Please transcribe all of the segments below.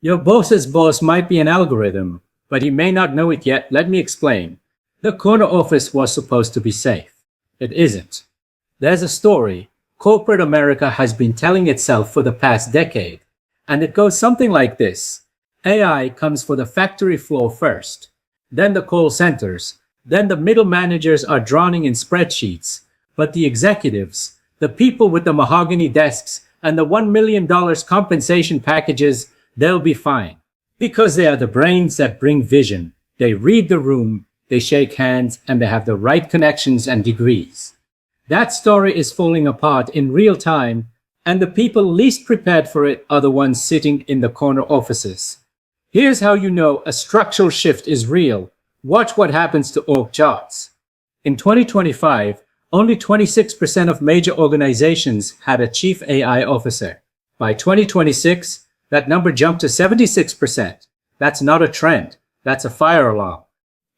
Your boss's boss might be an algorithm, but he may not know it yet. Let me explain. The corner office was supposed to be safe. It isn't. There's a story corporate America has been telling itself for the past decade, and it goes something like this. AI comes for the factory floor first, then the call centers, then the middle managers are drowning in spreadsheets, but the executives, the people with the mahogany desks and the $1 million compensation packages, they'll be fine. Because they are the brains that bring vision. They read the room, they shake hands, and they have the right connections and degrees. That story is falling apart in real time, and the people least prepared for it are the ones sitting in the corner offices. Here's how you know a structural shift is real. Watch what happens to org charts. In 2025, only 26% of major organizations had a chief AI officer. By 2026, that number jumped to 76%. That's not a trend. That's a fire alarm.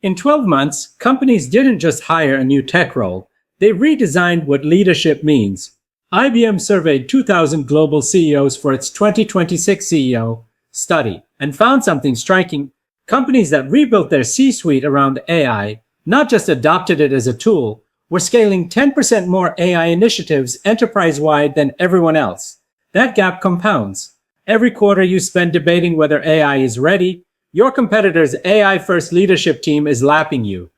In 12 months, companies didn't just hire a new tech role. They redesigned what leadership means. IBM surveyed 2,000 global CEOs for its 2026 CEO study and found something striking. Companies that rebuilt their C-suite around AI, not just adopted it as a tool, were scaling 10% more AI initiatives enterprise-wide than everyone else. That gap compounds. Every quarter you spend debating whether AI is ready, your competitor's AI-first leadership team is lapping you.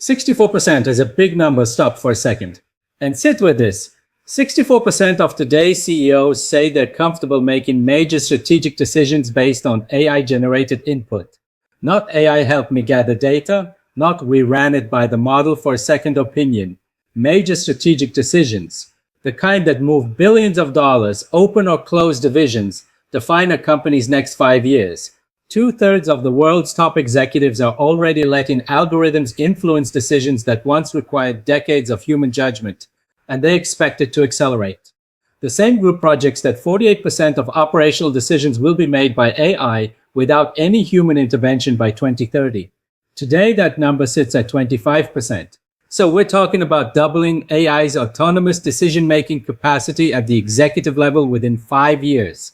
64% is a big number. Stop for a second and sit with this. 64% of today's CEOs say they're comfortable making major strategic decisions based on AI-generated input. Not AI helped me gather data, not we ran it by the model for a second opinion. Major strategic decisions, the kind that move billions of dollars, open or close divisions, define a company's next 5 years. 2/3 of the world's top executives are already letting algorithms influence decisions that once required decades of human judgment, and they expect it to accelerate. The same group projects that 48% of operational decisions will be made by AI without any human intervention by 2030. Today, that number sits at 25%. So we're talking about doubling AI's autonomous decision-making capacity at the executive level within 5 years.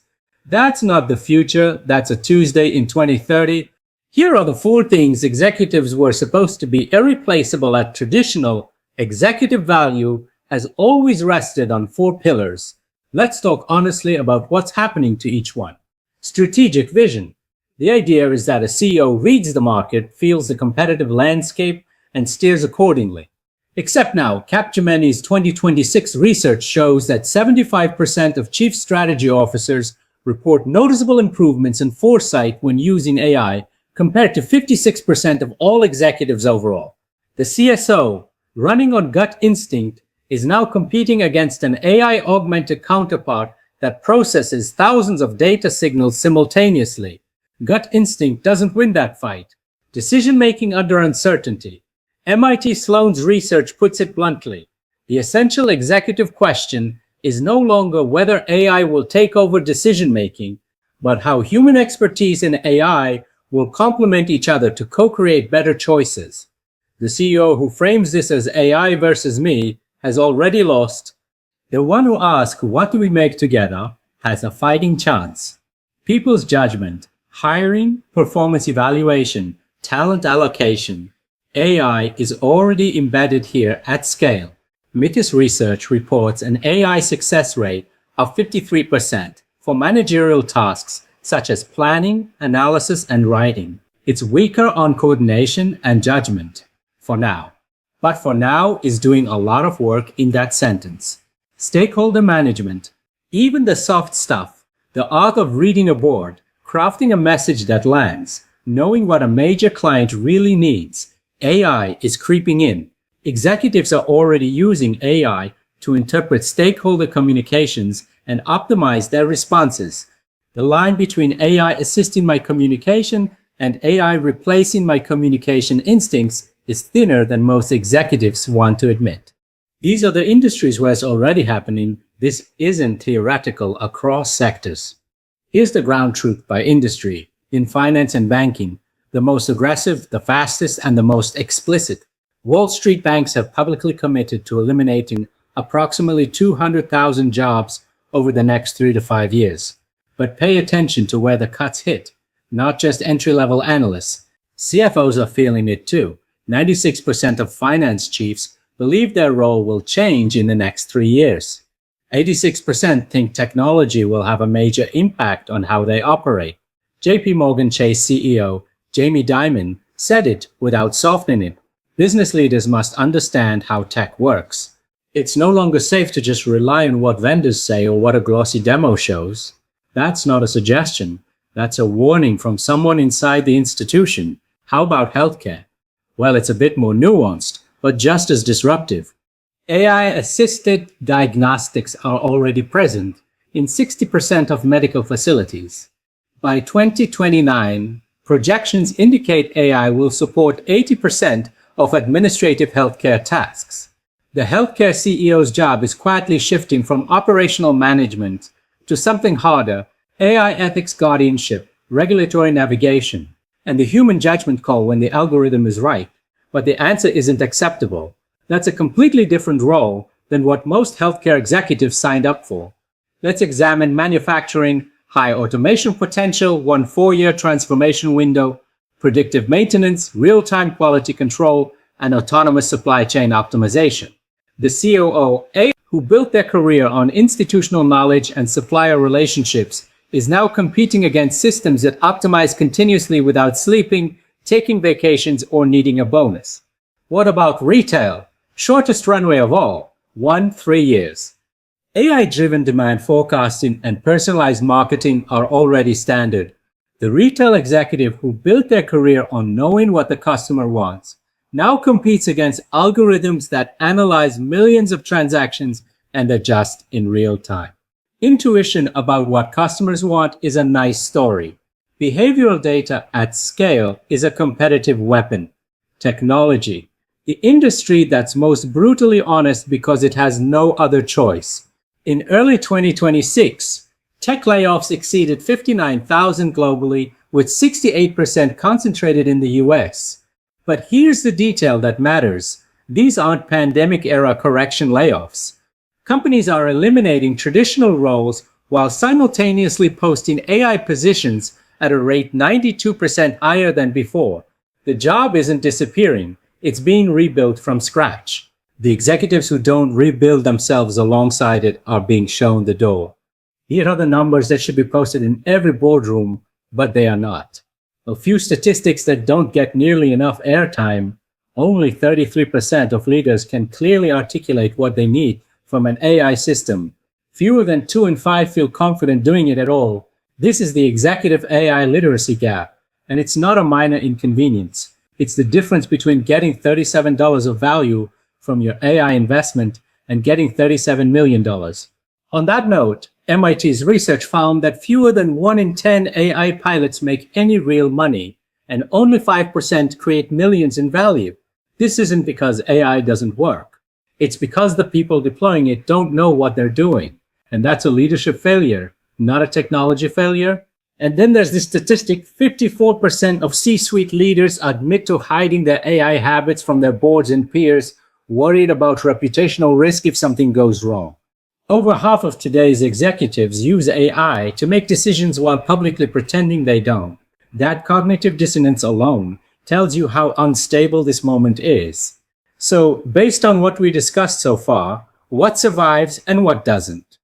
That's not the future, that's a Tuesday in 2030. Here are the 4 things executives were supposed to be irreplaceable at. Traditional executive value has always rested on 4 pillars. Let's talk honestly about what's happening to each one. Strategic vision. The idea is that a CEO reads the market, feels the competitive landscape, and steers accordingly. Except now, Capgemini's 2026 research shows that 75% of chief strategy officers report noticeable improvements in foresight when using AI, compared to 56% of all executives overall. The CSO, running on gut instinct, is now competing against an AI-augmented counterpart that processes thousands of data signals simultaneously. Gut instinct doesn't win that fight. Decision-making under uncertainty. MIT Sloan's research puts it bluntly. The essential executive question is no longer whether AI will take over decision-making, but how human expertise and AI will complement each other to co-create better choices. The CEO who frames this as AI versus me has already lost. The one who asks, what do we make together, has a fighting chance. People's judgment, hiring, performance evaluation, talent allocation. AI is already embedded here at scale. MITIS research reports an AI success rate of 53% for managerial tasks such as planning, analysis, and writing. It's weaker on coordination and judgment, for now. But for now is doing a lot of work in that sentence. Stakeholder management. Even the soft stuff, the art of reading a board, crafting a message that lands, knowing what a major client really needs. AI is creeping in. Executives are already using AI to interpret stakeholder communications and optimize their responses. The line between AI assisting my communication and AI replacing my communication instincts is thinner than most executives want to admit. These are the industries where it's already happening. This isn't theoretical across sectors. Here's the ground truth by industry. In finance and banking, the most aggressive, the fastest, and the most explicit. Wall Street banks have publicly committed to eliminating approximately 200,000 jobs over the next 3 to 5 years. But pay attention to where the cuts hit, not just entry-level analysts. CFOs are feeling it too. 96% of finance chiefs believe their role will change in the next 3 years. 86% think technology will have a major impact on how they operate. JP Morgan Chase CEO Jamie Dimon said it without softening it. Business leaders must understand how tech works. It's no longer safe to just rely on what vendors say or what a glossy demo shows. That's not a suggestion. That's a warning from someone inside the institution. How about healthcare? Well, it's a bit more nuanced, but just as disruptive. AI-assisted diagnostics are already present in 60% of medical facilities. By 2029, projections indicate AI will support 80% of administrative healthcare tasks. The healthcare CEO's job is quietly shifting from operational management to something harder: AI ethics guardianship, regulatory navigation, and the human judgment call when the algorithm is right, but the answer isn't acceptable. That's a completely different role than what most healthcare executives signed up for. Let's examine manufacturing, high automation potential, 1 4-year transformation window, predictive maintenance, real-time quality control, and autonomous supply chain optimization. The COO, who built their career on institutional knowledge and supplier relationships, is now competing against systems that optimize continuously without sleeping, taking vacations, or needing a bonus. What about retail? Shortest runway of all, 3 years. AI-driven demand forecasting and personalized marketing are already standard. The retail executive who built their career on knowing what the customer wants now competes against algorithms that analyze millions of transactions and adjust in real time. Intuition about what customers want is a nice story. Behavioral data at scale is a competitive weapon. Technology, the industry that's most brutally honest because it has no other choice. In early 2026, tech layoffs exceeded 59,000 globally, with 68% concentrated in the US. But here's the detail that matters. These aren't pandemic-era correction layoffs. Companies are eliminating traditional roles while simultaneously posting AI positions at a rate 92% higher than before. The job isn't disappearing, it's being rebuilt from scratch. The executives who don't rebuild themselves alongside it are being shown the door. Here are the numbers that should be posted in every boardroom, but they are not. A few statistics that don't get nearly enough airtime. Only 33% of leaders can clearly articulate what they need from an AI system. Fewer than 2 in 5 feel confident doing it at all. This is the executive AI literacy gap, and it's not a minor inconvenience. It's the difference between getting $37 of value from your AI investment and getting $37 million. On that note, MIT's research found that fewer than 1 in 10 AI pilots make any real money, and only 5% create millions in value. This isn't because AI doesn't work. It's because the people deploying it don't know what they're doing. And that's a leadership failure, not a technology failure. And then there's this statistic: 54% of C-suite leaders admit to hiding their AI habits from their boards and peers, worried about reputational risk if something goes wrong. Over half of today's executives use AI to make decisions while publicly pretending they don't. That cognitive dissonance alone tells you how unstable this moment is. So, based on what we discussed so far, what survives and what doesn't?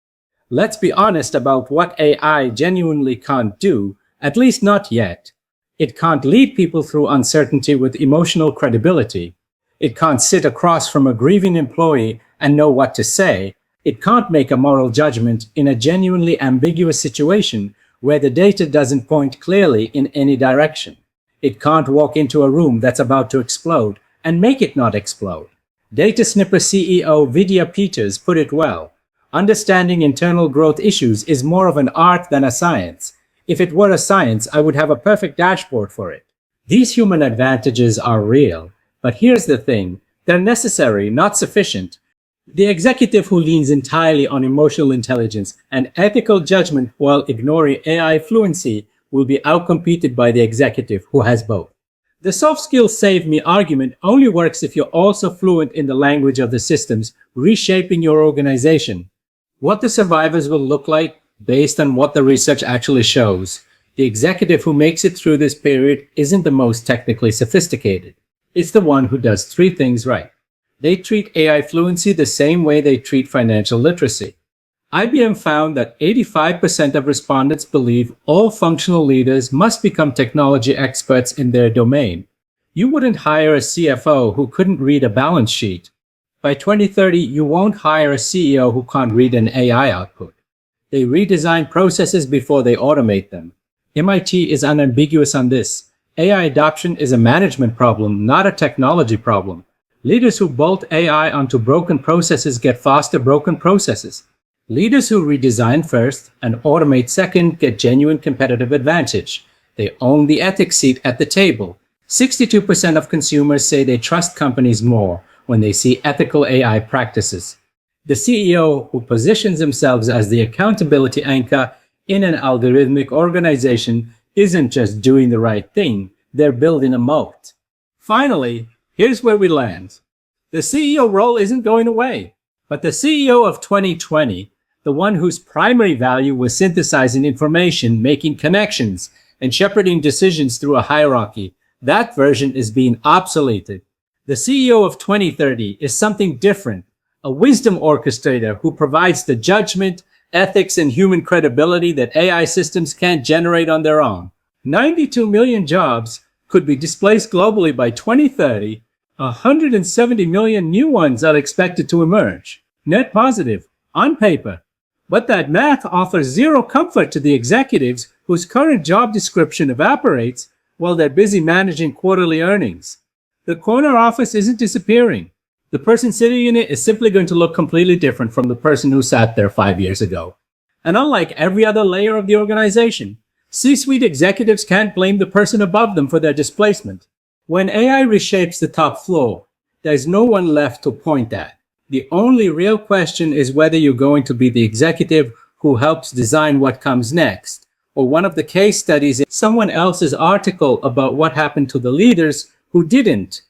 Let's be honest about what AI genuinely can't do, at least not yet. It can't lead people through uncertainty with emotional credibility. It can't sit across from a grieving employee and know what to say. It can't make a moral judgment in a genuinely ambiguous situation where the data doesn't point clearly in any direction. It can't walk into a room that's about to explode and make it not explode. Data Snipper CEO Vidya Peters put it well: understanding internal growth issues is more of an art than a science. If it were a science, I would have a perfect dashboard for it. These human advantages are real, but here's the thing: they're necessary, not sufficient. The executive who leans entirely on emotional intelligence and ethical judgment while ignoring AI fluency will be outcompeted by the executive who has both. The soft skills save me argument only works if you're also fluent in the language of the systems reshaping your organization. What the survivors will look like, Based on what the research actually shows, the executive who makes it through this period isn't the most technically sophisticated. It's the one who does three things right. They treat AI fluency the same way they treat financial literacy. IBM found that 85% of respondents believe all functional leaders must become technology experts in their domain. You wouldn't hire a CFO who couldn't read a balance sheet. By 2030, you won't hire a CEO who can't read an AI output. They redesign processes before they automate them. MIT is unambiguous on this. AI adoption is a management problem, not a technology problem. Leaders who bolt AI onto broken processes get faster broken processes. Leaders who redesign first and automate second get genuine competitive advantage. They own the ethics seat at the table. 62% of consumers say they trust companies more when they see ethical AI practices. The CEO who positions themselves as the accountability anchor in an algorithmic organization isn't just doing the right thing, they're building a moat. Finally, here's where we land. The CEO role isn't going away, but the CEO of 2020, the one whose primary value was synthesizing information, making connections, and shepherding decisions through a hierarchy, that version is being obsoleted. The CEO of 2030 is something different, a wisdom orchestrator who provides the judgment, ethics, and human credibility that AI systems can't generate on their own. 92 million jobs could be displaced globally by 2030. 170 million new ones are expected to emerge. Net positive, on paper. But that math offers zero comfort to the executives whose current job description evaporates while they're busy managing quarterly earnings. The corner office isn't disappearing. The person sitting in it is simply going to look completely different from the person who sat there 5 years ago. And unlike every other layer of the organization, C-suite executives can't blame the person above them for their displacement. When AI reshapes the top floor, there's no one left to point at. The only real question is whether you're going to be the executive who helps design what comes next, or one of the case studies in someone else's article about what happened to the leaders who didn't.